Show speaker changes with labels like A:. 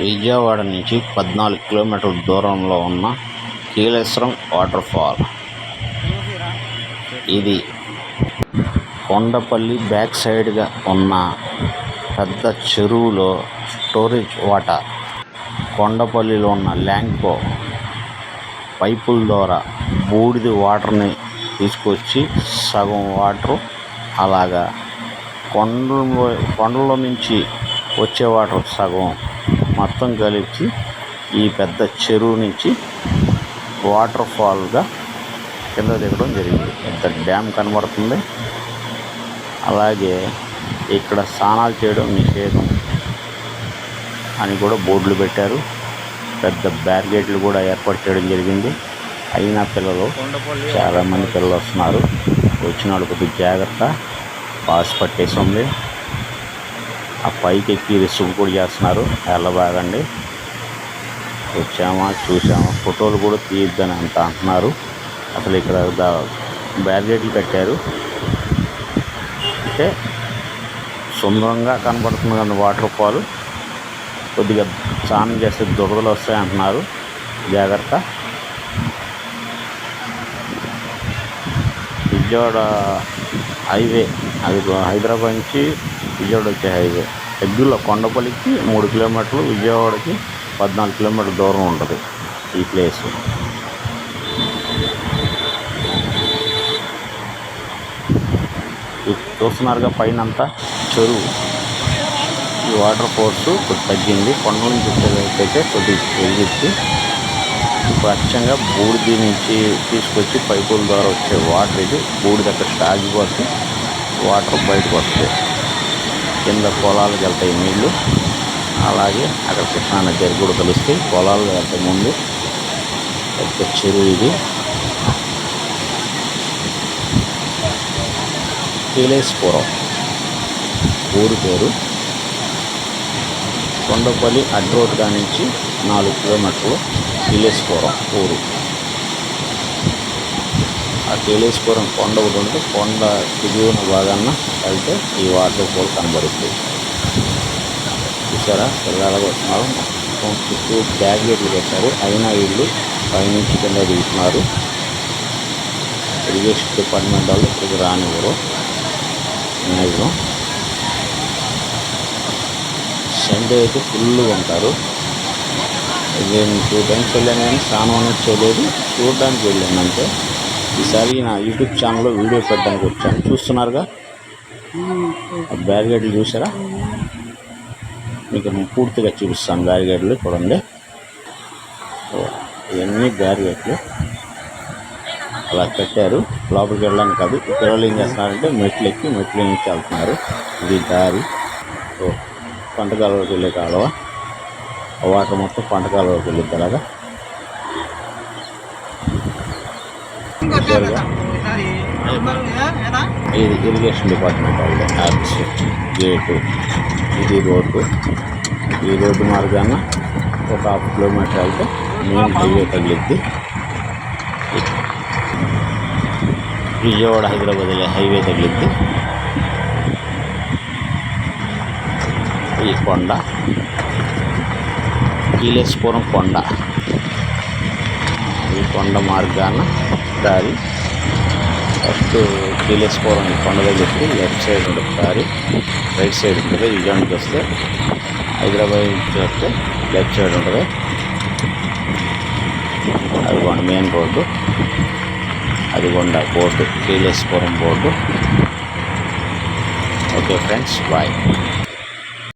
A: విజయవాడ నుంచి 14 కిలోమీటర్ల దూరంలో ఉన్న కీలేశ్వరం వాటర్ ఫాల్. ఇది కొండపల్లి బ్యాక్ సైడ్గా ఉన్న పెద్ద చెరువులో స్టోరేజ్ వాటర్. కొండపల్లిలో ఉన్న ల్యాంకో పైపుల ద్వారా బూడిద వాటర్ని తీసుకొచ్చి సగం వాటరు అలాగా కొండల నుంచి వచ్చే వాటర్ సగం మొత్తం కలిపి ఈ పెద్ద చెరువు నుంచి వాటర్ ఫాల్గా కింద దిగడం జరిగింది. పెద్ద డ్యామ్ కనబడుతుంది. అలాగే ఇక్కడ స్నానాలు చేయడం నిషేధం అని కూడా బోర్డులు పెట్టారు. పెద్ద బ్యారికేడ్లు కూడా ఏర్పాటు చేయడం జరిగింది. అయినా పిల్లలు చాలామంది పిల్లలు వస్తున్నారు. వచ్చిన వాళ్ళు కొద్దిగా జాగ్రత్త, పాస్ పట్టేసి ఉంది. ఆ పైకి ఎక్కి రిస్క్ కూడా చేస్తున్నారు. వెళ్ళబాగండి. వచ్చామా చూసామా ఫోటోలు కూడా తీయొద్దని అంత అంటున్నారు. అసలు ఇక్కడ బ్యారికేడ్లు కట్టారు అంటే సుందరంగా కనబడుతుంది కదా వాటర్ ఫాల్. కొద్దిగా స్నానం చేస్తే దురదలు వస్తాయి అంటున్నారు. జాగ్రత్త. విజయవాడ హైవే, అది హైదరాబాద్ నుంచి విజయవాడ వచ్చే హైవే. దగ్గరలో కొండపల్లికి 3 కిలోమీటర్లు, విజయవాడకి 14 కిలోమీటర్ల దూరం ఉంటుంది ఈ ప్లేస్. చూస్తున్నారుగా పైన అంతా చెరువు. ఈ వాటర్ ఫోర్స్ కొద్ది తగ్గింది. కొండల నుంచి వచ్చేదైతే కొద్దిగా పెరిగింది. ఇప్పుడు అచ్చంగా బూడిద నుంచి తీసుకొచ్చి పైపుల ద్వారా వచ్చే వాటర్ ఇది. బూడిద అక్కడ ఆగిపోతే వాటర్ బయటకు వస్తాయి. కింద పొలాలకు వెళ్తాయి నీళ్ళు. అలాగే అక్కడ కృష్ణానది దగ్గర కూడా కలుస్తాయి. పొలాలు వెళ్తాయి ముందు. పెద్ద చెరువు ఇది. కీలేశ్వరం ఊరు పేరు. కొండపల్లి అడ్డ రోడ్ కాడ నుంచి 4 కిలోమీటర్లు కీలేశ్వరం ఊరు. ఆ కీలేశ్వరం కొండ ఒకటి ఉంటే కొండ దిగువన భాగాన వెళ్తే ఈ వాటర్ ఫాల్ కనబడుతుంది. చూసారా పిల్లలు వస్తున్నారు. మొత్తం చుట్టూ బ్యారికేడ్లు పెట్టారు. అయినా వీళ్ళు పైనుంచి కింద దిగుతున్నారు. ఇరిగేషన్ డిపార్ట్మెంట్ వాళ్ళు ఇక్కడికి రానివ్వరు. మ్యాక్సిమం సండే అయితే ఫుల్గా ఉంటారు. నేను 2 టైమ్స్ వెళ్ళాను కానీ స్నానం అనేది చేయలేదు. చూడడానికి వెళ్ళాను అంతే. ఈసారి నా యూట్యూబ్ ఛానల్లో వీడియో పెట్టడానికి వచ్చాను. చూస్తున్నారుగా బ్యారికేడ్లు చూసారా? మీకు పూర్తిగా చూపిస్తాను బ్యారికేడ్లు. చూడండి, ఇవన్నీ బ్యారికేడ్లు అలా పెట్టారు. లోపలికి వెళ్ళడానికి కాదు. పిల్లలు ఏం చేస్తున్నారంటే మెట్లు ఎక్కి మెట్లు నుంచి వెళ్తున్నారు. ఇది దారి. పంట కాలువకి వెళ్ళే కాలువ. వాటర్ మొత్తం పంట కాలువకి వెళ్ళిద్ది. అలాగా ఇది ఇరిగేషన్ డిపార్ట్మెంట్ వాళ్ళది ఆఫీస్ గేటు. ఇది రోడ్డు. ఈ రోడ్డు మార్గాన ఒక 1/2 కిలోమీటర్ వెళ్తే మెయిన్ హైవే తగిలిద్ది. విజయవాడ హైదరాబాద్ హైవే తగిలిద్ది. ఈ కొండ కీలేశ్వరం కొండ. ఈ కొండ మార్గాన దారి. ఫస్ట్ కీలేశ్వరం ఈ కొండ దగ్గరికి లెఫ్ట్ సైడ్ ఉంటుంది దారి. రైట్ సైడ్ ఉంటుంది. విజయవాడ నుంచి వస్తే హైదరాబాద్ నుంచి వస్తే లెఫ్ట్ సైడ్ ఉంటుంది. అది మెయిన్ రోడ్డు. అది board, Keeleswaram board. Okay friends, bye.